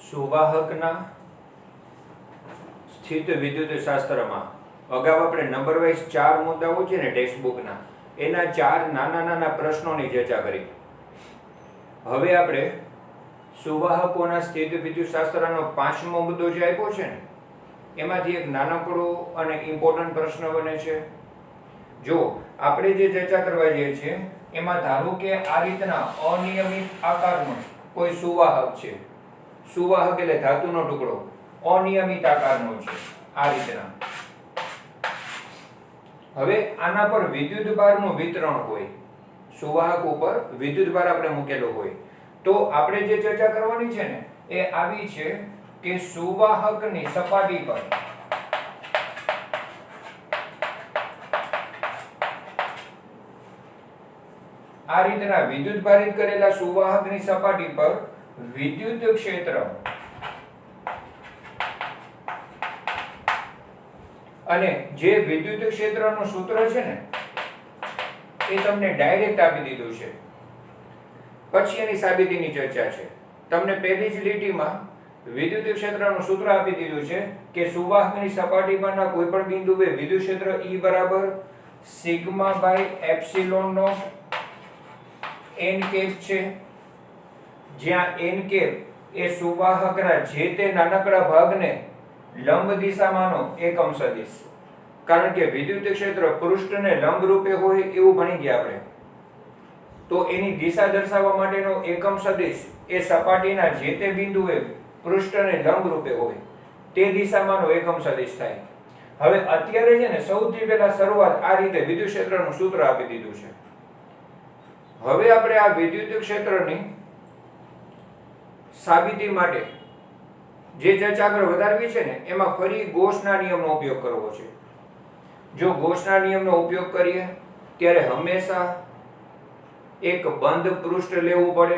સુવાહકના સ્થિત વિદ્યુત શાસ્ત્રમાં અગાઉ આપણે નંબર વાઇઝ 4 મુદ્દાઓ છે ને ટેક્સ્ટબુકના એના 4 નાના નાના પ્રશ્નોની ચર્ચા કરી. હવે આપણે સુવાહકોના સ્થિત વિદ્યુત શાસ્ત્રનો 5મો મુદ્દો જે આપ્યો છે ને એમાંથી એક નાનકડો અને ઇમ્પોર્ટન્ટ પ્રશ્ન બને છે. જો આપણે જે ચર્ચા કરવા જઈએ છીએ એમાં ધારો કે આ રીતના અનિયમિત આકારનો કોઈ સુવાહક છે. સુવાહક એટલે ધાતુનો ટુકડો અનિયમિત આકારનો છે આ રીતના. હવે આના પર વિદ્યુત ભારનું વિતરણ હોય, સુવાહક ઉપર વિદ્યુત ભાર આપણે મૂકેલો હોય, તો આપણે જે ચર્ચા કરવાની છે ને એ આવી છે કે સુવાહકની સપાટી પર આ રીતના વિદ્યુત ભારિત કરેલા સુવાહકની સપાટી પર વિદ્યુત ક્ષેત્ર અને જે વિદ્યુત ક્ષેત્રનું સૂત્ર છે ને એ તમને ડાયરેક્ટ આપી દીધું છે. પછી એની સાબિતીની ચર્ચા છે. તમને પહેલી જ લીટીમાં વિદ્યુત ક્ષેત્રનું સૂત્ર આપી દીધું છે કે સુવાહકની સપાટી પરના કોઈ પણ બિંદુએ વિદ્યુત ક્ષેત્ર E બરાબર sigma by epsilon naught n cap છે, જ્યાં n કેપ એ સુવાહકના જે તે નાનકડા ભાગને લંબ દિશામાંનો એકમ સદિશ. કારણ કે વિદ્યુત ક્ષેત્ર પૃષ્ઠને લંબ રૂપે હોય એવું ભણી ગયા આપણે, તો એની દિશા દર્શાવવા માટેનો એકમ સદિશ એ સપાટીના જે તે બિંદુએ પૃષ્ઠને લંબ રૂપે હોય તે દિશામાંનો એકમ સદિશ થાય. હવે અત્યારે છે ને સૌથી પહેલા શરૂઆત આ રીતે વિદ્યુત ક્ષેત્રનું સૂત્ર આપી દીધું છે. હવે આપણે આ વિદ્યુત ક્ષેત્રની સાબિતી માટે જે ચર્ચા આગળ વધારવી છે ને એમાં ફરી ગોસના નિયમનો ઉપયોગ કરવો છે. જો ગોસના નિયમનો ઉપયોગ કરીએ ત્યારે હંમેશા એક બંધ પૃષ્ઠ લેવું પડે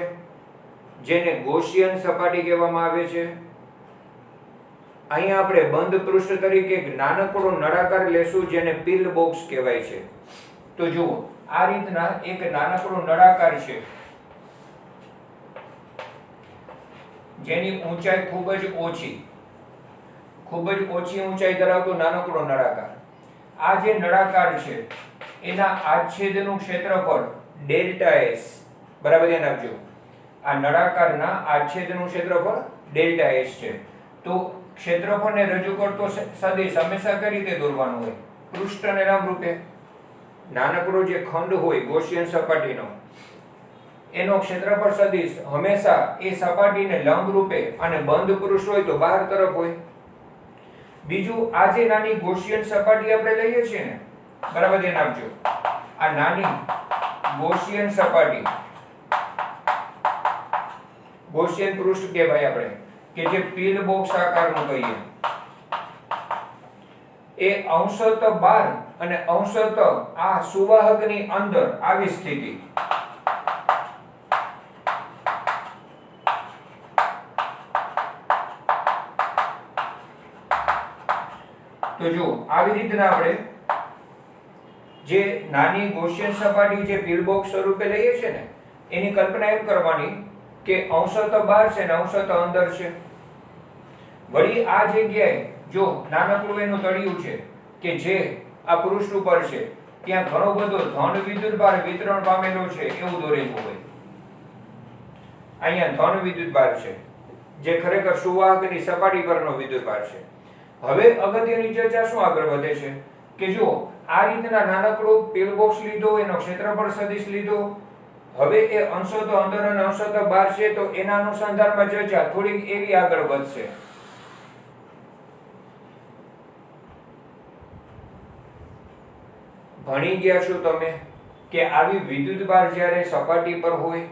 જેને ગોસિયન સપાટી કહેવામાં આવે છે. અહીંયા આપણે બંધ પૃષ્ઠ તરીકે એક નાનકડો નળાકાર લેશું જેને પિલ બોક્સ કહેવાય છે. તો જુઓ આ રીતના એક નાનકડો નળાકાર છે જેની ઊંચાઈ ખૂબ જ ઓછી ઊંચાઈ ધરાવતો નાનકડો નળાકાર. આ જે નળાકાર છે એના આચ્છેદનું ક્ષેત્રફળ ડેલ્ટા એસ, બરાબર ધ્યાન આપજો. આ નળાકારના આચ્છેદનું ક્ષેત્રફળ ડેલ્ટા એસ છે. તો ક્ષેત્રફળને રજૂ કરતો સદિશ હંમેશા કઈ રીતે દોરવાનું હોય? પૃષ્ઠને લંબ રૂપે. નાનકડો જે ખંડ હોય ગોસિયન સપાટીનો એનો ક્ષેત્રફળ સદિશ હંમેશા એ સપાટીને લંબ રૂપે અને બંધ પૃષ્ઠ હોય તો બહાર તરફ હોય. બીજું આ જે નાની ગોસિયન સપાટી આપણે લઈએ છીએ ને, બરાબર ધ્યાન આપજો, આ નાની ગોસિયન સપાટી ગોસિયન પૃષ્ઠ કહેવાય આપણે, કે જે પિલ બોક્સ આકારનું કહીએ, એ અંશત બહાર અને અંશત આ સુવાહકની અંદર આવી સ્થિતિ. તો જો આવી રીતના આપણે જે નાની ગોસિયન સપાટી જે પિલ બોક્સ સ્વરૂપે લઈએ છીએ ને એની કલ્પના એમ કરવાની કે અંશત બહાર છે ને અંશત અંદર છે. વળી આ જગ્યાએ જો નાનકડું એનું તળિયું છે કે જે આ પૃષ્ઠ ઉપર છે ત્યાં ઘણો બધો ધન વિદ્યુત ભાર વિતરણ પામેલો છે એવું દોરેલું હોય. અહીંયા ધન વિદ્યુત ભાર છે જે ખરેખર સુવાહકની સપાટી પરનો વિદ્યુત ભાર છે. હવે અગત્યની ચર્ચા શું આગળ વધે છે કે જો આ રીતના નાનકડો પિલ બોક્સ લીધો, એનો ક્ષેત્રફળ સદિશ લીધો, હવે એ અંશત અંદર અને અંશત બહાર છે, તો એના અનુસંધાનમાં ચર્ચા થોડીક એવી આગળ વધશે. ભણી ગયા છો તમે કે આવી વિદ્યુત ભાર જ્યારે સપાટી પર હોય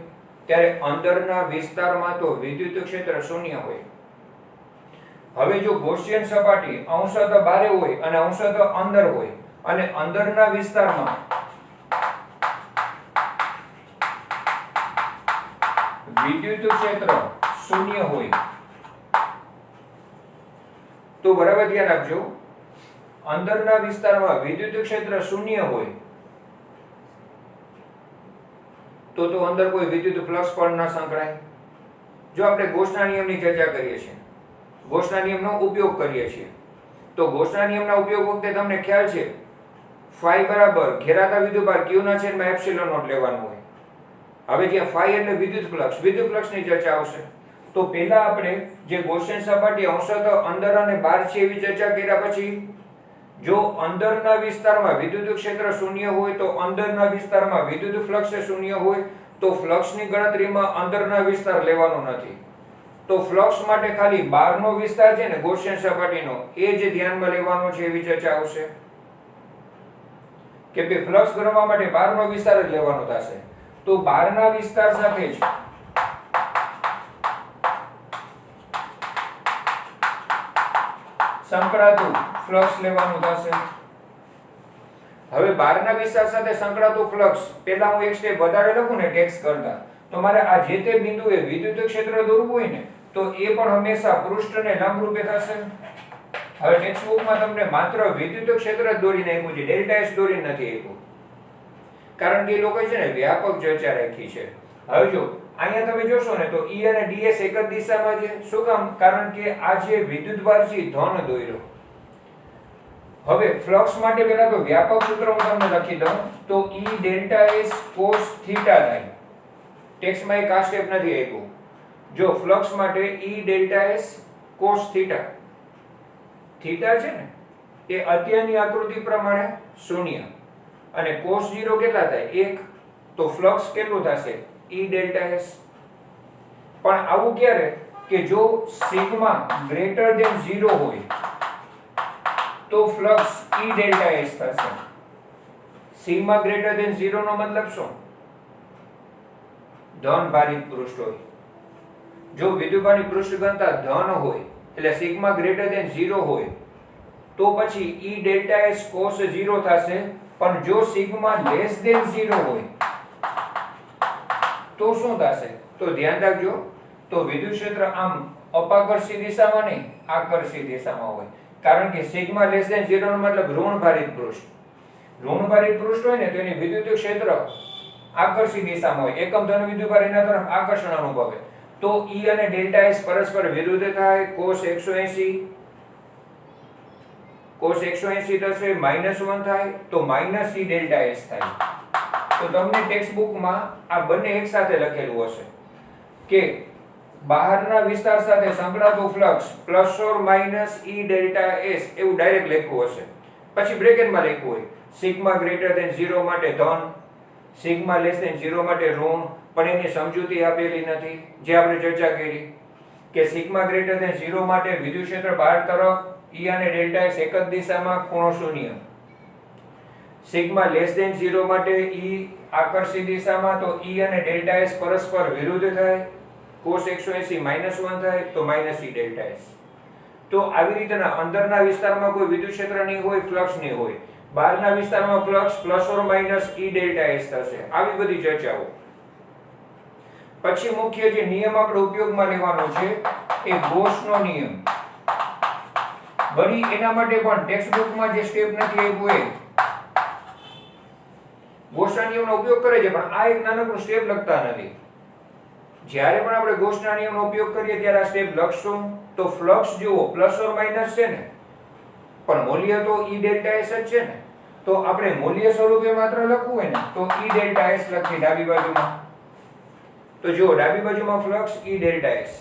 ત્યારે અંદરના વિસ્તારમાં તો વિદ્યુત ક્ષેત્ર શૂન્ય હોય. હવે જો ગોસિયન સપાટી અંશત બહાર હોય અને અંશત અંદર હોય અને અંદરના વિસ્તારમાં વિદ્યુત ક્ષેત્ર શૂન્ય હોય તો બરાબર ધ્યાન આપજો, અંદરના વિસ્તારમાં વિદ્યુત ક્ષેત્ર શૂન્ય હોય તો અંદર કોઈ વિદ્યુત ફ્લક્સ પણ ન સંકળાય. જો આપણે ગોસના નિયમની ચર્ચા કરીએ છીએ, ગોસના નિયમનો ઉપયોગ કરીએ છીએ, તો ગોસના નિયમના ઉપયોગ વખતે તમને ખ્યાલ છે ફાઈ બરાબર ઘેરાતા વિદ્યુતભાર q ના છેદમાં એપ્સિલોન નોટ લેવાનું હોય. હવે જ્યાં ફાઈ એટલે વિદ્યુત ફ્લક્સની ચર્ચા આવશે. તો પહેલા આપણે જે ગોસિયન સપાટી અંશતઃ અંદર અને બહાર છે એવી ચર્ચા કર્યા પછી જો અંદરના વિસ્તારમાં વિદ્યુત ક્ષેત્ર શૂન્ય હોય તો અંદરના વિસ્તારમાં વિદ્યુત ફ્લક્સ શૂન્ય હોય તો ફ્લક્સની ગણતરીમાં અંદરના વિસ્તાર લેવાનો નથી. તો ફ્લક્સ માટે ખાલી બહારનો વિસ્તાર છે ને ગોસિયન સપાટીનો એ જ ધ્યાનમાં લેવાનો છે એવી ચર્ચા આવશે કે બે ફ્લક્સ ગણવા માટે બહારનો વિસ્તાર જ લેવાનો થશે. તો બહારના વિસ્તાર સાથે જ સંકળાતું ફ્લક્સ લેવાનું થશે. હવે બહારના વિસ્તાર સાથે સંકળાતું ફ્લક્સ પહેલા હું એક સ્ટેપ વધારે લખું ને ટેક્સ કરતા, તો મારે આ જે તે બિંદુએ વિદ્યુત ક્ષેત્ર દોરવું હોય ને તો એ પણ હંમેશા પૃષ્ઠને લંબરૂપે થશે. હવે ટેક્સ્ટ બુકમાં તમને માત્ર વિદ્યુત ક્ષેત્ર જ દોરીને આપ્યું છે, ડેલ્ટા એસ દોરીને નથી આપ્યું, કારણ કે એ લોકો છે ને વ્યાપક ચર્ચા રાખી છે. હવે જો અહીંયા તમે જોશો ને તો E અને ds એક જ દિશામાં છે. શું કામ? કારણ કે આ જે વિદ્યુતભાર છે ધન દોર્યો. હવે ફ્લક્સ માટે પહેલા તો વ્યાપક સૂત્ર હું તમને લખી દઉં તો E delta s cos theta થાય. ટેક્સ્ટમાં એક આ સ્ટેપ નથી આપ્યું. જો ફ્લક્સ માટે E delta s cos theta, theta છે ને એ અત્યારની આકૃતિ પ્રમાણે 0 અને cos 0 કેટલા થાય 1, તો ફ્લક્સ કેટલું થશે E ડેલ્ટા s. પણ આવું ક્યારે કે જો સિગ્મા ગ્રેટર ધેન 0 હોય તો ફ્લક્સ E ડેલ્ટા s થશે. સિગ્મા ગ્રેટર ધેન 0 નો મતલબ શું? ધન ભારિત પૃષ્ઠ હોય. જો વિદ્યુતભારની પૃષ્ઠ ઘનતા ધન હોય એટલે સિગ્મા ગ્રેટર ધેન 0 હોય તો પછી E ડેલ્ટા s cos 0 થશે. પણ જો સિગ્મા લેસ ધેન 0 હોય તો શું થશે? તો ધ્યાન રાખજો, તો વિદ્યુત ક્ષેત્ર આમ અપાકર્ષી દિશામાં નહીં આકર્ષી દિશામાં હોય, કારણ કે સિગ્મા લેસ ધેન 0 નો મતલબ ઋણ ભારિત પૃષ્ઠ. ઋણ ભારિત પૃષ્ઠ હોય ને તો એની વિદ્યુત ક્ષેત્ર આકર્ષી દિશામાં હોય, એકમ ધન વિદ્યુતભાર એના તરફ આકર્ષણ અનુભવે. તો E અને ડેલ્ટા s પરસ્પર વિરુદ્ધ થાય. cos 180 થશે -1 થાય તો -E ડેલ્ટા s થાય. તો તમને ટેક્સ્ટ બુકમાં આ બંને એકસાથે લખેલું હશે કે બહારના વિસ્તાર સાથે સંકળાતું flux plus or minus E delta s એવું ડાયરેક્ટ લખ્યું હશે. પછી બ્રેકેટમાં લખ્યું હોય સિગ્મા ગ્રેટર ધેન 0 માટે ધન, સિગ્મા લેસ ધેન 0 માટે ઋણ, પણ એની સમજૂતી આપેલી નથી. જે આપણે ચર્ચા કરી કે સિગ્મા ગ્રેટર ધેન 0 માટે વિદ્યુત ક્ષેત્ર બહાર તરફ E અને ડેલ્ટા s એક જ દિશામાં ખૂણો 0. સિગ્મા લેસ ધેન 0 માટે E આકર્ષી દિશામાં તો E અને ડેલ્ટા s પરસ્પર વિરુદ્ધ થાય. cos 180 -1 થાય તો -E ડેલ્ટા s. તો આવી રીતના અંદરના વિસ્તારમાં કોઈ વિદ્યુત ક્ષેત્ર નહીં હોય, ફ્લક્સ નહીં હોય, બહારના વિસ્તારમાં flux plus or minus E delta s થશે. આવી બધી ચર્ચાઓ. પછી મુખ્ય જે નિયમ આપણે ઉપયોગમાં લેવાનો છે એ ગોસનો નિયમ. વળી એના માટે પણ ટેક્સ્ટ બુકમાં જે સ્ટેપ નથી આપ્યું એ ગોસના નિયમનો ઉપયોગ કરે છે, પણ આ એક નાનકડું સ્ટેપ લખતા નથી. જ્યારે પણ આપણે ગોસના નિયમનો ઉપયોગ કરીએ ત્યારે આ સ્ટેપ લખશું તો ફ્લક્સ જુઓ પ્લસ ઓર માઇનસ છે ને, પણ મૂલ્ય તો E ડેલ્ટા s જ છે ને. તો આપણે મૂલ્ય સ્વરૂપે માત્ર લખવું હોય ને તો E ડેલ્ટા s લખીએ ડાબી બાજુમાં. તો જુઓ ડાબી બાજુમાં flux E delta s,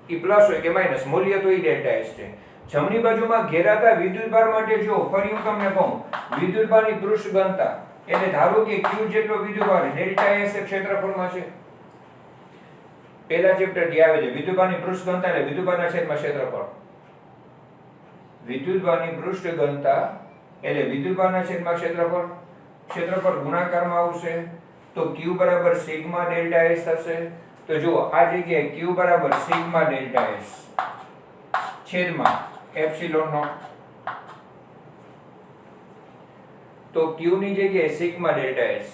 E plus હોય કે માઇનસ, મૂલ્ય તો E ડેલ્ટા s છે. જમણી બાજુમાં ઘેરાતા વિદ્યુતભાર માટે જો ફરી હું તમને કહું વિદ્યુતભારની પૃષ્ઠ ઘનતા એટલે ધારો કે q જેટલો વિદ્યુતભાર ડેલ્ટા s ક્ષેત્રફળમાં છે. પહેલા ચેપ્ટર થી આવે છે વિદ્યુતભારની પૃષ્ઠ ઘનતા એટલે વિદ્યુતભારના છેદમાં ક્ષેત્રફળ. વિદ્યુતભારની પૃષ્ઠ ઘનતા એટલે વિદ્યુતભારના છેદમાં ક્ષેત્રફળ. ક્ષેત્રફળ ગુણાકારમાં આવશે તો q બરાબર સિગ્મા ડેલ્ટા s થશે. તો જુઓ આ જગ્યાએ q બરાબર સિગ્મા ડેલ્ટા s છેદમાં એપ્સિલોન નોટ. તો q ની જગ્યાએ સિગ્મા ડેલ્ટા s.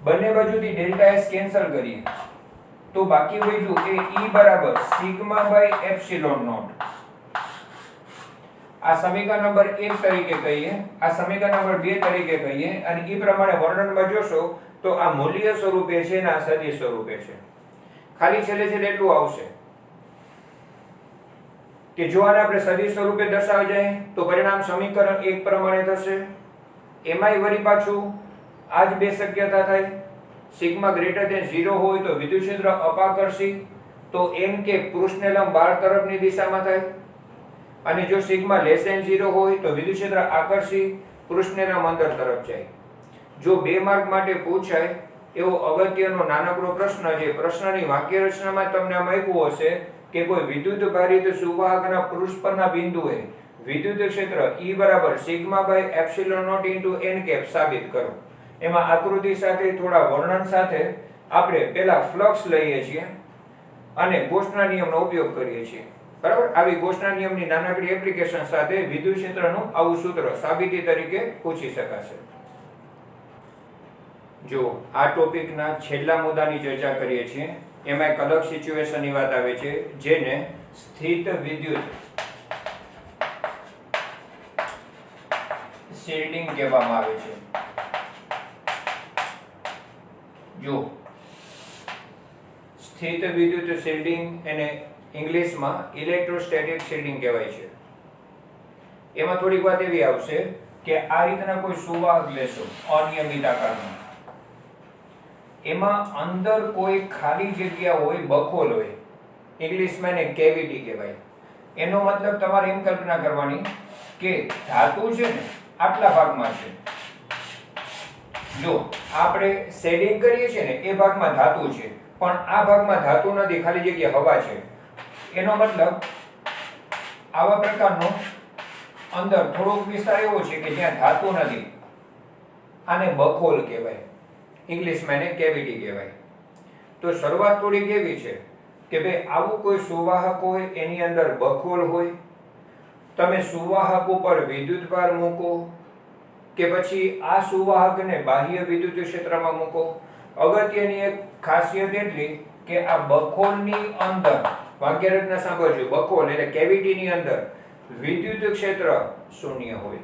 બંને બાજુથી ડેલ્ટા s કેન્સલ કરીએ તો બાકી વધ્યું એ E બરાબર સિગ્મા બાય એપ્સિલોન નોટ. આ સમીકરણ નંબર 1 તરીકે કહીએ, આ સમીકરણ નંબર 2 તરીકે કહીએ, અને એ પ્રમાણે વર્ણનમાં જોશો તો આ મૂલ્ય સ્વરૂપે છે ને આ સદિશ સ્વરૂપે છે. ખાલી છેલ્લે છેલ્લે એટલું આવશે કે જો આને આપણે સદિશ સ્વરૂપે દર્શાવી જાય તો પરિણામ સમીકરણ 1 પ્રમાણે થશે. એમાંય વળી પાછું આ જ બે શક્યતા થાય. સિગ્મા ગ્રેટર ધેન 0 હોય તો વિદ્યુત ક્ષેત્ર અપાકર્ષી, તો n કે પૃષ્ઠને લંબ 12 તરફની દિશામાં થાય. અને જો સિગ્મા લેસ ધેન 0 હોય તો વિદ્યુત ક્ષેત્ર આકર્ષી, પૃષ્ઠને લંબ અંદર તરફ જાય. જો બે માર્ક માટે પૂછાય એવો અગત્યનો નાનકડો પ્રશ્ન છે, પ્રશ્નની વાક્ય રચનામાં તમને આમ આપ્યું હશે કે કોઈ વિદ્યુત ભારિત સુવાહકના પૃષ્ઠ પરના બિંદુએ વિદ્યુત ક્ષેત્ર E બરાબર sigma by epsilon naught into n cap સાબિત કરો. એમાં આકૃતિ સાથે થોડા વર્ણન સાથે આપણે પહેલા ફ્લક્સ લઈએ છીએ અને ગોસના નિયમનો ઉપયોગ કરીએ છીએ. બરાબર, આવી ગોસના નિયમની નાનકડી એપ્લિકેશન સાથે વિદ્યુત ક્ષેત્રનું આવું સૂત્ર સાબિતી તરીકે પૂછી શકાશે. જો આ ટોપિકના છેલ્લા મુદ્દાની ચર્ચા કરીએ છીએ, એમાં એક અલગ સિચ્યુએશનની વાત આવે છે જેને સ્થિત વિદ્યુત શિલ્ડિંગ કહેવામાં આવે છે. જો સ્થિત વિદ્યુત શિલ્ડિંગ એને ઇંગ્લિશમાં ઇલેક્ટ્રોસ્ટેટિક શિલ્ડિંગ કહેવાય છે. એમાં થોડીક વાત એવી આવશે કે આ રીતના કોઈ સુવાહક લેશો અનિયમિત આકારનો, એમાં અંદર કોઈ ખાલી જગ્યા હોય, બખોલ હોય, ઇંગ્લિશમાં એને કેવિટી કહેવાય. એનો મતલબ તમારે એમ કલ્પના કરવાની કે ધાતુ છે ને આટલા ભાગમાં છે. જો આપણે શેડિંગ કરીએ છીએ ને એ ભાગમાં ધાતુ છે, પણ આ ભાગમાં ધાતુ નથી, ખાલી જગ્યા હવા છે. એનો મતલબ આવા પ્રકારનો અંદર થોડોક વિસ્તાર એવો છે કે જ્યાં ધાતુ નથી, આને બખોલ કહેવાય, ઇંગ્લિશમાં એને કેવિટી કહેવાય. તો શરૂઆત થોડીક એવી છે કે ભાઈ આવું કોઈ સુવાહક હોય, એની અંદર બખોલ હોય, તમે સુવાહક ઉપર વિદ્યુતભાર મૂકો કે પછી આ સુવાહકને બાહ્ય વિદ્યુત ક્ષેત્રમાં મૂકો. અગત્યની એક ખાસિયત એટલી કે આ બખોલની અંદર, વાક્યરચના સાંભળજો, બખોલ એટલે કેવિટીની અંદર વિદ્યુત ક્ષેત્ર શૂન્ય હોય.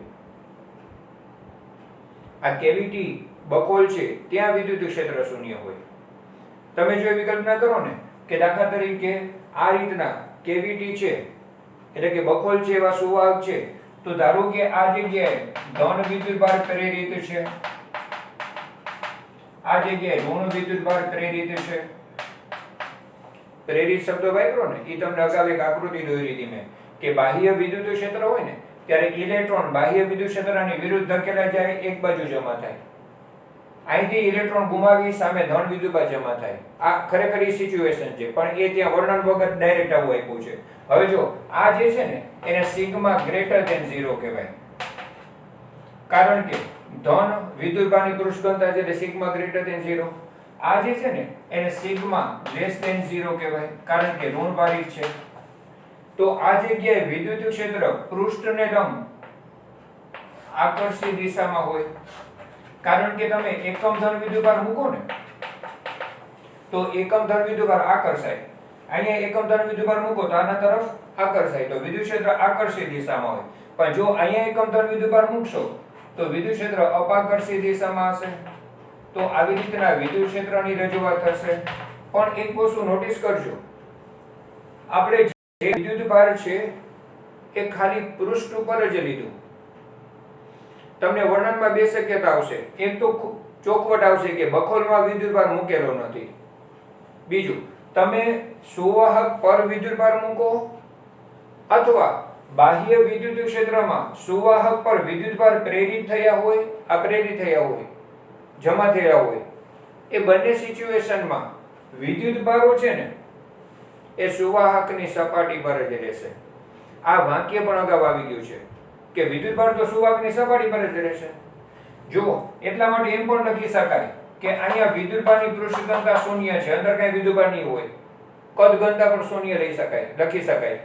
આ કેવિટી બખોલ છે ત્યાં વિદ્યુત ક્ષેત્ર શૂન્ય હોય. તમે જો વિકલ્પના કરો ને કે દાખલા તરીકે આ રીતના કેવિટી છે એટલે કે બખોલ છે, એવા સુવાહક છે, તો ધારો કે આ જગ્યાએ ધન વિદ્યુતભાર પ્રેરિત છે, આ જગ્યાએ ઋણ વિદ્યુતભાર પ્રેરિત છે. પ્રેરિત શબ્દ વાપરો ને એ તમને અગાઉ એક આકૃતિ દોરી હતી મેં કે બાહ્ય વિદ્યુત ક્ષેત્ર હોય ને ત્યારે ઇલેક્ટ્રોન બાહ્ય વિદ્યુત ક્ષેત્રની વિરુદ્ધ ધકેલા જાય, એક બાજુ જમા થાય. અહીંથી ઇલેક્ટ્રોન ગુમાવી સામે ધન વિદ્યુતભાર જમા થાય. આ ખરેખર એ સિચ્યુએશન છે, પણ એ ત્યાં વર્ણન વગર ડાયરેક્ટ આવું આપ્યું છે. હવે જો આ જે છે ને એને સિગ્મા ગ્રેટર ધેન 0 કહેવાય, કારણ કે ધન વિદ્યુતભારની પૃષ્ઠ ઘનતા છે એટલે સિગ્મા ગ્રેટર ધેન 0. આ જે છે ને એને સિગ્મા લેસ ધેન 0 કહેવાય, કારણ કે ઋણ ભારિત છે. તો આ જગ્યાએ વિદ્યુત ક્ષેત્ર પૃષ્ઠને લંબ આકર્ષી દિશામાં હોય, કારણ કે તમે એકમ ધન વિદ્યુતભાર મૂકો ને તો એકમ ધન વિદ્યુતભાર આકર્ષાય. અહીંયા એકમ ધન વિદ્યુતભાર મૂકો તો આના તરફ આકર્ષાય, તો વિદ્યુત ક્ષેત્ર આકર્ષી દિશામાં હોય. પણ જો અહીંયા એકમ ધન વિદ્યુતભાર મૂકશો તો વિદ્યુત ક્ષેત્ર અપાકર્ષી દિશામાં હશે. તો આવી રીતના વિદ્યુત ક્ષેત્રની રજૂઆત થશે. પણ એક વસ્તુ નોટિસ કરજો, આપણે જે વિદ્યુતભાર છે એ ખાલી પૃષ્ઠ ઉપર જ લીધું. તમને વર્ણનમાં બે શક્યતા આવશે. એક તો ચોખવટ આવશે કે બખોલમાં વિદ્યુતભાર મૂકેલો નથી. બીજું, તમે સુવાહક પર વિદ્યુતભાર મૂકો અથવા બાહ્ય વિદ્યુત ક્ષેત્રમાં સુવાહક પર વિદ્યુતભાર પ્રેરિત થયા હોય, અપ્રેરિત થયા હોય, જમા થયા હોય, એ બંને સિચ્યુએશનમાં વિદ્યુતભારો છે ને એ સુવાહકની સપાટી પર જ રહેશે. આ વાક્ય પણ અગાઉ આવી ગયું છે કે વિદ્યુતભાર તો સુવાહકની સપાટી પર જ રહેશે. જુઓ, એટલા માટે એમ પણ લખી શકાય કે અહીંયા વિદ્યુતભારની પૃષ્ઠ ઘનતા શૂન્ય છે, અંદર કઈ વિદ્યુતભાર નહીં હોય, કદ ઘનતા પણ શૂન્ય લખી શકાય.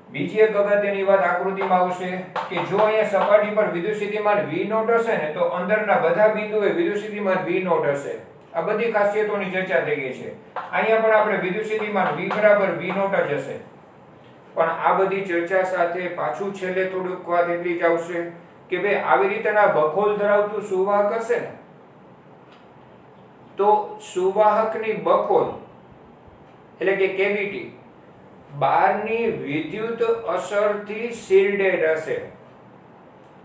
બીજી એક અગત્યની વાત આકૃતિમાં આવશે કે જો અહીંયા સપાટી પર વિદ્યુત સ્થિતિમાન V0 હશે ને તો અંદરના બધા બિંદુએ વિદ્યુત સ્થિતિમાન V0 હશે. આ બધી ખાસિયતોની ચર્ચા થઈ ગઈ છે. અહીંયા પણ આપણે વિદ્યુત સ્થિતિમાન V બરાબર V0 જ હશે. પણ આ બધી ચર્ચા સાથે પાછું છેલ્લે થોડુંક વાત એટલી જ આવશે કે ભાઈ આવી રીતના બખોલ ધરાવતું સુવાહક હશે ને તો સુવાહકની બખોલ એટલે કે કેવિટી બહારની વિદ્યુત અસરથી શિલ્ડેડ હશે.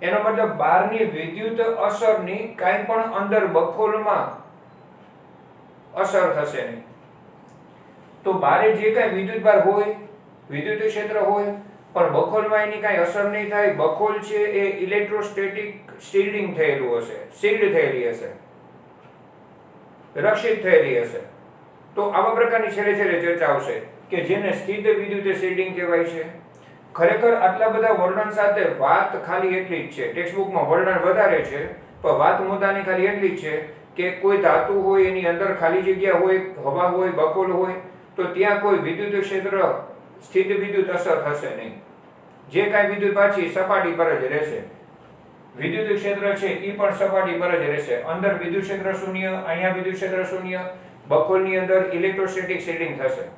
એનો મતલબ બહારની વિદ્યુત અસરની કાંઈ પણ અંદર બખોલમાં અસર થશે નહીં. તો બારે જે કાંઈ વિદ્યુતભાર હોય, વિદ્યુત ક્ષેત્ર હોય, પણ બખોલમાં એની કાંઈ અસર નહીં થાય. બખોલ છે એ ઇલેક્ટ્રોસ્ટેટિક શિલ્ડિંગ થયેલું હશે, શિલ્ડ થયેલી હશે, રક્ષિત થયેલી હશે. તો આવા પ્રકારની છેલ્લે છેલ્લે ચર્ચા આવશે કે જેને સ્થિત વિદ્યુત શિલ્ડિંગ કહેવાય છે. ખરેખર આટલા બધા વર્ણન સાથે વાત ખાલી એટલી જ છે. ટેક્સ્ટબુકમાં વર્ણન વધારે છે, પણ વાત મુદ્દાની ખાલી એટલી જ છે કે કોઈ ધાતુ હોય એની અંદર ખાલી જગ્યા હોય, હવા હોય, બખોલ હોય, તો ત્યાં કોઈ વિદ્યુત ક્ષેત્ર, સ્થિત વિદ્યુત અસર થશે નહીં. જે કાંઈ વિદ્યુત પાછી સપાટી પર જ રહેશે. વિદ્યુત ક્ષેત્ર છે એ પણ સપાટી પર જ રહેશે. અંદર વિદ્યુત ક્ષેત્ર શૂન્ય, અહીંયા વિદ્યુત ક્ષેત્ર શૂન્ય, બખોલની અંદર ઇલેક્ટ્રોસ્ટેટિક શિલ્ડિંગ થશે.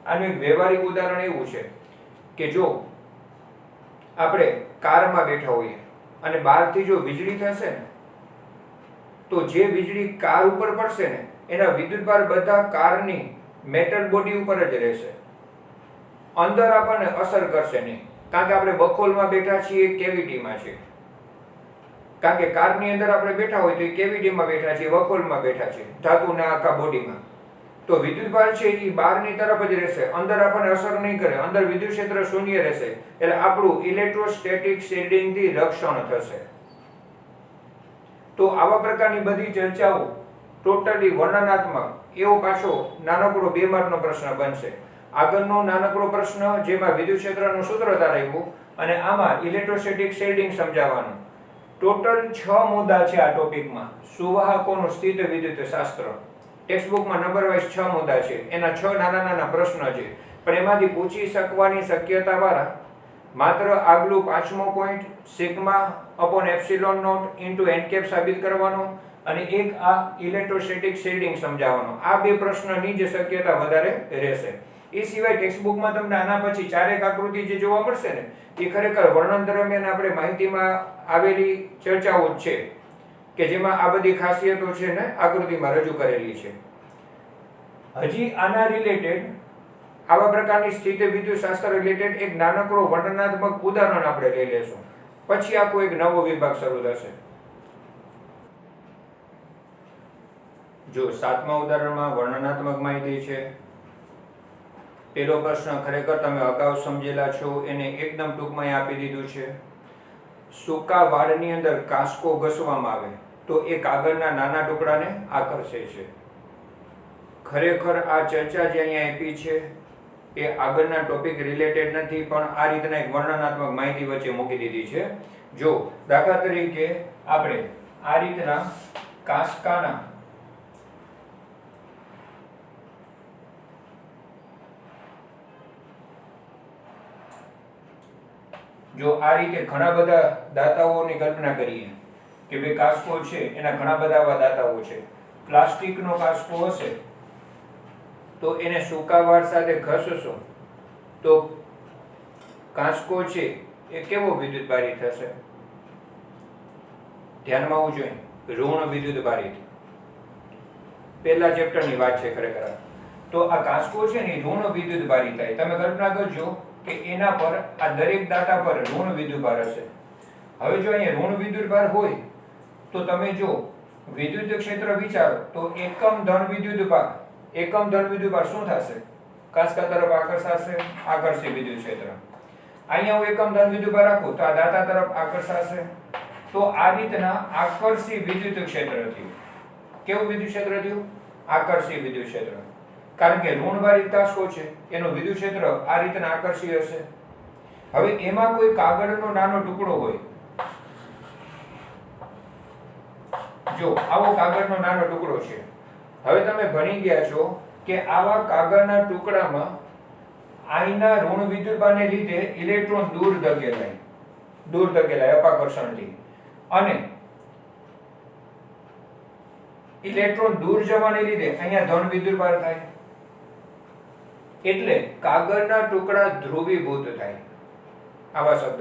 આનું એક વ્યવહારિક ઉદાહરણ એવું છે કે જો આપણે કારમાં બેઠા હોઈએ અને બહારથી જો વીજળી થશે ને, તો જે વીજળી કાર ઉપર પડશે ને એના વિદ્યુતભાર બધા કારની મેટલ બોડી ઉપર જ રહેશે. અંદર આપણને અસર કરશે નહીં, કારણ કે આપણે બખોલમાં બેઠા છીએ, કેવિટીમાં છે. કારણ કે કારની અંદર આપણે બેઠા હોય તો એ કેવિટીમાં બેઠા છીએ, બખોલમાં બેઠા છીએ, ધાતુના આખા બોડીમાં. તો વિદ્યુતભાર છે એ બહારની તરફ જ રહેશે, અંદર આપણને અસર નહીં કરે. અંદર વિદ્યુત ક્ષેત્ર શૂન્ય રહેશે, એટલે આપણું ઇલેક્ટ્રોસ્ટેટિક શિલ્ડિંગથી રક્ષણ થશે. તો આવા પ્રકારની બધી ચર્ચાઓ ટોટલી વર્ણનાત્મક, એવો પાછો નાનકડો 2 માર્કનો પ્રશ્ન બનશે. આગળનો નાનકડો પ્રશ્ન જેમાં વિદ્યુત ક્ષેત્રનું સૂત્ર તારવ્યું અને આમાં ઇલેક્ટ્રોસ્ટેટિક શિલ્ડિંગ સમજાવવાનું. ટોટલ 6 મુદ્દા છે આ ટોપિકમાં. સુવાહકોનું સ્થિત વિદ્યુત શાસ્ત્ર. ટેક્સ્ટબુકમાં નંબર વાઇઝ 6 મુદ્દા છે, એના 6 નાના નાના પ્રશ્ન છે, પણ એમાંથી પૂછી શકવાની શક્યતાવાળા માત્ર આગલું 5મો પોઈન્ટ σ/ε0 × n સાબિત કરવાનો અને એક આ ઇલેક્ટ્રોસ્ટેટિક શિલ્ડિંગ સમજાવવાનો. આ 2 પ્રશ્નની જ શક્યતા વધારે રહેશે. એ સિવાય ટેક્સ્ટબુકમાં તમને આના પછી 4 આકૃતિ જે જોવા મળશે ને, એ ખરેખર વર્ણન દરમિયાન આપણે માહિતીમાં આવેલી ચર્ચાઓ જ છે કે જેમાં આ બધી ખાસિયતો છે ને આકૃતિમાં રજૂ કરેલી છે. હજી આના રિલેટેડ, આવા પ્રકારની સ્થિત વિદ્યુત શાસ્ત્ર રિલેટેડ એક નાનકડો વર્ણનાત્મક ઉદાહરણ આપણે લઈ લેશું, પછી આખો એક નવો વિભાગ શરૂ થશે. જો 7મા ઉદાહરણમાં વર્ણનાત્મક માહિતી છે. પહેલો પ્રશ્ન ખરેખર તમે અગાઉ સમજેલા છો, એને એકદમ ટૂંકમાં આપી દીધું છે. સૂકા વાળની અંદર કાંસકો ઘસવામાં આવે તો એ કાગળના નાના ટુકડાને આકર્ષે છે. ખરેખર આ ચર્ચા જે અહીંયા આપી છે એ આગળના ટોપિક રિલેટેડ નથી, પણ આ રીતના એક વર્ણનાત્મક માહિતી વચ્ચે મૂકી દીધી છે. જો દાખલા તરીકે આપણે આ રીતના કાંસકાના જો આ રીતે ઘણા બધા દાતાઓની કલ્પના કરીએ કે ભાઈ કાંસકો છે એના ઘણા બધા આવા દાતાઓ છે. પ્લાસ્ટિકનો કાંસકો હશે તો એને સૂકા વાળ સાથે ઘસશો તો કાંસકો છે એ કેવો વિદ્યુતભારી થશે? ધ્યાનમાં આવવું જોઈએ, ઋણ વિદ્યુતભારી. પહેલા ચેપ્ટરની વાત છે ખરેખર. તો આ કાંસકો છે ને ઋણ વિદ્યુતભારી થાય. તમે કલ્પના કરજો કે એના પર આ દરેક દાતા પર ઋણ વિદ્યુતભાર હશે. હવે જો અહીંયા ઋણ વિદ્યુતભાર હોય તો તમે જો વિદ્યુત ક્ષેત્ર વિચારો તો એકમ ધન વિદ્યુતભાર, એકમ ધન વિદ્યુતભાર શું થશે? કાંસકા તરફ આકર્ષાશે, આકર્ષી વિદ્યુત ક્ષેત્ર. અહીંયા હું એકમ ધન વિદ્યુતભાર રાખું તો આ દાતા તરફ આકર્ષાશે. તો આ રીતના આકર્ષી વિદ્યુત ક્ષેત્ર થયું. કેવું વિદ્યુત ક્ષેત્ર થયું? આકર્ષી વિદ્યુત ક્ષેત્ર. કારણ કે ઋણવાળી કાંસકો છે એનું વિદ્યુત ક્ષેત્ર આ રીતના આકર્ષી હશે. હવે એમાં કોઈ કાગળનો નાનો ટુકડો હોય, જો આવો કાગળનો નાનો ટુકડો છે. હવે તમે ભણી ગયા છો કે આવા કાગળના ટુકડામાં આઈના ઋણ વિદ્યુતભારને લીધે ઇલેક્ટ્રોન દૂર ધકેલાય અપાકર્ષણથી, અને ઇલેક્ટ્રોન દૂર જવાને લીધે અહીંયા ધન વિદ્યુતભાર થાય. એટલે કાગળના ટુકડા ધ્રુવીભૂત થાય. આવા શબ્દ,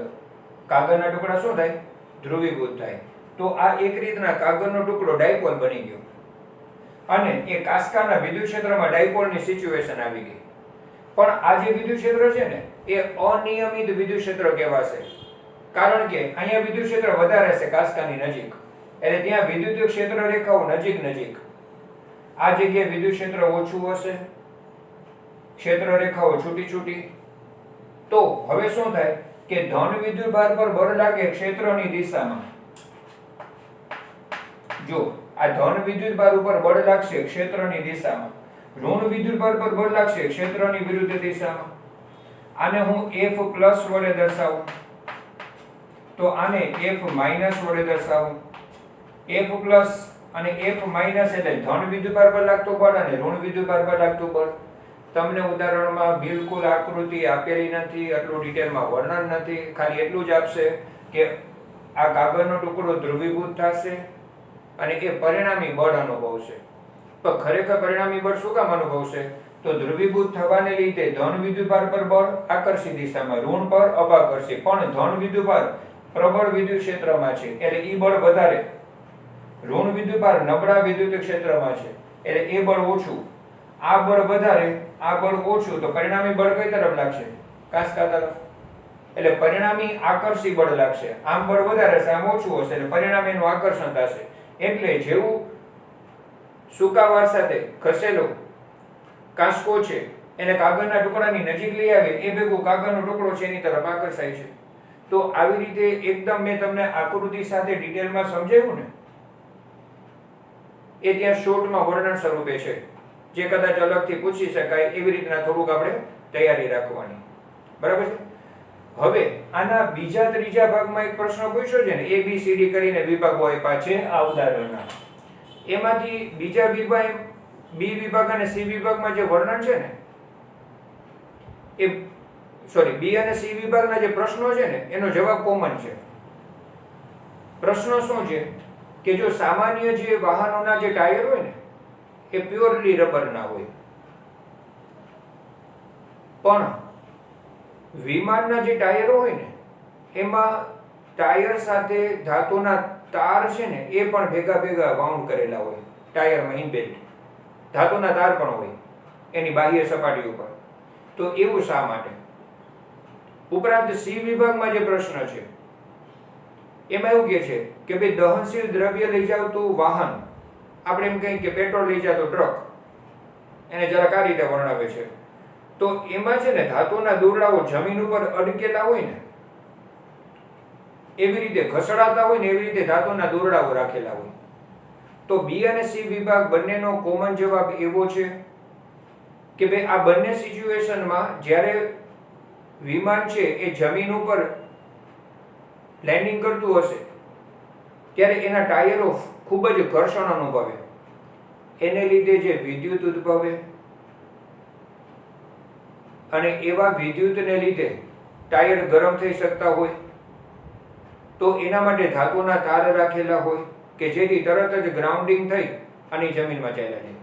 કાગળના ટુકડા શું થાય? ધ્રુવીભૂત થાય. તો આ એક રીતના કાગળનો ટુકડો ડાયપોલ બની ગયો. અને એ કાસ્કાના વિદ્યુત ક્ષેત્રમાં ડાયપોલની સિચ્યુએશન આવી ગઈ. પણ આ જે વિદ્યુત ક્ષેત્ર છે ને એ અનિયમિત વિદ્યુત ક્ષેત્ર કહેવાશે, કારણ કે અહીંયા વિદ્યુત ક્ષેત્ર વધારે છે કાસ્કાની નજીક, એટલે ત્યાં વિદ્યુત ક્ષેત્ર રેખાઓ નજીક નજીક. આ જગ્યાએ વિદ્યુત ક્ષેત્ર ઓછું હશે, ક્ષેત્ર રેખાઓ છૂટી છૂટી. તો હવે શું થાય કે ધન વિદ્યુતભાર પર બળ લાગે ક્ષેત્રની દિશામાં. જો આ ધન વિદ્યુતભાર ઉપર બળ લાગશે ક્ષેત્રની દિશામાં, ઋણ વિદ્યુતભાર પર બળ લાગશે ક્ષેત્રની વિરુદ્ધ દિશામાં. આને હું F પ્લસ વડે દર્શાવું, તો આને F માઇનસ વડે દર્શાવું. F પ્લસ અને F માઇનસ એટલે ધન વિદ્યુતભાર પર લાગતું બળ અને ઋણ વિદ્યુતભાર પર લાગતું બળ. તમને ઉદાહરણમાં બિલકુલ આકૃતિ આપેલી નથી, એટલું ડિટેલમાં વર્ણન નથી, ખાલી એટલું જ આપશે કે આ કાગળનો ટુકડો ધ્રુવીભૂત થશે અને એ પરિણામી બળ અનુભવશે. તો ખરેખર પરિણામી બળ શું કામ અનુભવશે? તો ધ્રુવીભૂત થવાને લીધે ધન વિદ્યુતભાર પર બળ આકર્ષી દિશામાં, ઋણ પર અપાકર્ષી. પણ ધન વિદ્યુતભાર પ્રબળ વિદ્યુત ક્ષેત્રમાં છે એટલે ઈ બળ વધારે, ઋણ વિદ્યુતભાર નબળા વિદ્યુત ક્ષેત્રમાં છે એટલે એ બળ ઓછું. આ બળ વધારે, આ બળ ઓછું, તો પરિણામી બળ કઈ તરફ લાગશે? કાસ્કા તરફ. એટલે પરિણામી આકર્ષી બળ લાગશે. આમ બળ વધારે છે, આમ ઓછું હશે એટલે પરિણામી એનું આકર્ષણ થશે. એટલે જેવું સુકાવાર સાથે ખસેલો કાસ્કો છે એને કાગળના ટુકડાની નજીક લઈ આવે એ ભેગું કાગળનો ટુકડો છે એની તરફ આકર્ષાય છે. તો આવી રીતે એકદમ મેં તમને આકૃતિ સાથે ડિટેલમાં સમજાવ્યું ને, એ ત્યાં શોર્ટમાં વર્ણન સ્વરૂપે છે, જે કદાચ અલગથી પૂછી શકાય એવી રીતના થોડુંક આપણે તૈયારી રાખવાની. બરાબર છે? હવે આના બીજા ત્રીજા ભાગમાં એક પ્રશ્ન પૂછ્યો છે ને, ABCD કરીને વિભાગો આપ્યા છે આ ઉદાહરણના. એમાંથી બીજા વિભાગ, B વિભાગ અને C વિભાગમાં જે વર્ણન છે ને એ B અને C વિભાગના જે પ્રશ્નો છે ને એનો જવાબ કોમન છે. પ્રશ્નો શું છે કે જો સામાન્ય જે વાહનોના જે ટાયર હોય ને એ પ્યોરલી રબરના હોય, પણ વિમાનના જે ટાયરો હોય ને એમાં ટાયર સાથે ધાતુના તાર છે ને એ પણ ભેગા ભેગા વાઉન્ડ કરેલા હોય. ટાયરમાં ઇનબિલ્ટ ધાતુના તાર પણ હોય એની બાહ્ય સપાટી ઉપર. તો એવું શા માટે? ઉપરાંત C વિભાગમાં જે પ્રશ્ન છે એમાં એવું કહે છે કે ભાઈ દહનશીલ દ્રવ્ય લઈ જાવતું વાહન, આપણે એમ કહીએ કે પેટ્રોલ લઈ જતો ટ્રક, એને જરાક આ રીતે વર્ણવે છે. તો એમાં છે ને ધાતુના દોરડાઓ જમીન ઉપર અડકેલા હોય ને એવી રીતે ઘસડાતા હોય ને એવી રીતે ધાતુના દોરડાઓ રાખેલા હોય. તો B અને C વિભાગ બંનેનો કોમન જવાબ એવો છે કે ભાઈ આ બંને સિચ્યુએશનમાં જ્યારે વિમાન છે એ જમીન ઉપર લેન્ડિંગ કરતું હશે ત્યારે એના ટાયરો ખૂબ જ ઘર્ષણ અનુભવે, એને લીધે જે વિદ્યુત ઉદ્ભવે અને એવા વિદ્યુતને લીધે ટાયર ગરમ થઈ શકતા હોય, તો એના માટે ધાતુના તાર રાખેલા હોય કે જેથી તરત જ ગ્રાઉન્ડિંગ થઈ અને જમીનમાં ચાલ્યા જાય.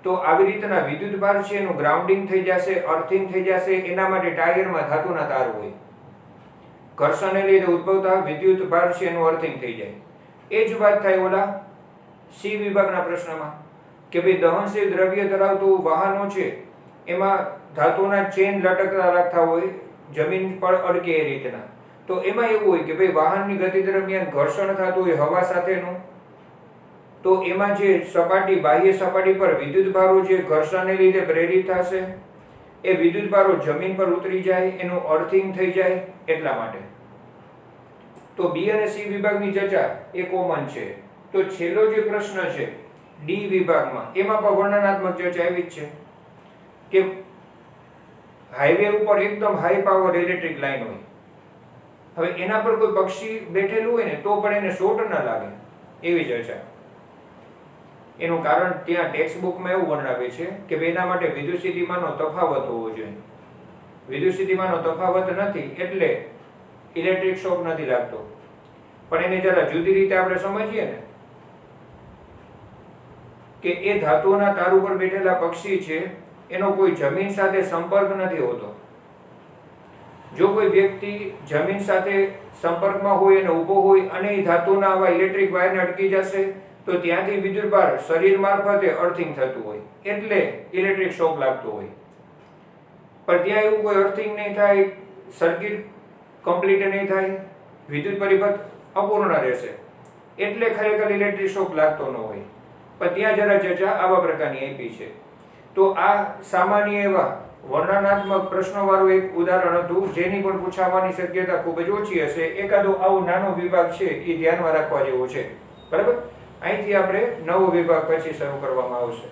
તો આવી રીતના વિદ્યુત ભાર છે એનું ગ્રાઉન્ડિંગ થઈ જશે, અર્થિંગ થઈ જશે. એના માટે ટાયરમાં ધાતુના તાર હોય, ઘર્ષણને લીધે ઉદ્ભવતા વિદ્યુત ભાર છે એનું અર્થિંગ થઈ જાય. એ જ વાત થાય ઓલા C વિભાગના પ્રશ્નમાં કે ભાઈ દહનશીલ દ્રવ્ય ધરાવતું વાહનો છે એમાં ધાતુના ચેન લટકતા રાખતા હોય જમીન પર અડકે એ રીતના. તો એમાં એવું હોય કે ભાઈ વાહનની ગતિ દરમિયાન ઘર્ષણ થતું હોય હવા સાથેનું, તો એમાં જે સપાટી, બાહ્ય સપાટી પર વિદ્યુત ભારો જે ઘર્ષણને લીધે પ્રેરિત થશે એ વિદ્યુત ભારો જમીન પર ઉતરી જાય, એનું અર્થિંગ થઈ જાય એટલા માટે. તો B અને C વિભાગની ચર્ચા એ કોમન છે. તો છેલ્લો જે પ્રશ્ન છે D વિભાગમાં એમાં પણ વર્ણનાત્મક ચર્ચા એવી જ છે કે હાઈવે ઉપર એકદમ હાઈ પાવર ઇલેક્ટ્રિક લાઈન હોય, હવે એના પર કોઈ પક્ષી બેઠેલું હોય ને તો પણ એને શોર્ટ ન લાગે એવી ચર્ચા. એનું કારણ ત્યાં ટેક્સ્ટ બુકમાં એવું વર્ણવે છે કે એના માટે વિદ્યુત સ્થિતિમાનનો તફાવત હોવો જોઈએ. વિદ્યુત સ્થિતિમાનનો તફાવત નથી એટલે ઇલેક્ટ્રિક શોક નથી લાગતો. પણ એને જરા જુદી રીતે આપણે સમજીએ ને કે એ ધાતુના તાર ઉપર બેઠેલા પક્ષી છે એનો કોઈ જમીન સાથે સંપર્ક નથી હોતો. જો કોઈ વ્યક્તિ જમીન સાથે સંપર્કમાં હોય અને ઊભો હોય અને એ ધાતુના આવા ઇલેક્ટ્રિક વાયરને અટકી જશે તો ત્યાંથી વિદ્યુતભાર શરીર મારફતે અર્થિંગ થતું હોય એટલે ઇલેક્ટ્રિક શોક લાગતો હોય. પણ ત્યાં એવું કોઈ અર્થિંગ નહીં થાય, સર્કિટ કમ્પ્લીટ નહીં થાય, વિદ્યુત પરિપથ અપૂર્ણ રહેશે એટલે ખરેખર ઇલેક્ટ્રિક શોક લાગતો ન હોય. પણ ત્યાં જરા ચર્ચા આવા પ્રકારની આપી છે. તો આ સામાન્ય એવા વર્ણનાત્મક પ્રશ્નોવાળું એક ઉદાહરણ હતું જેની પણ પૂછાવાની શક્યતા ખૂબ જ ઓછી હશે. એકાદો આવો નાનો વિભાગ છે એ ધ્યાનમાં રાખવા જેવો છે. બરાબર, અહીંથી આપણે નવો વિભાગ પછી શરૂ કરવામાં આવશે.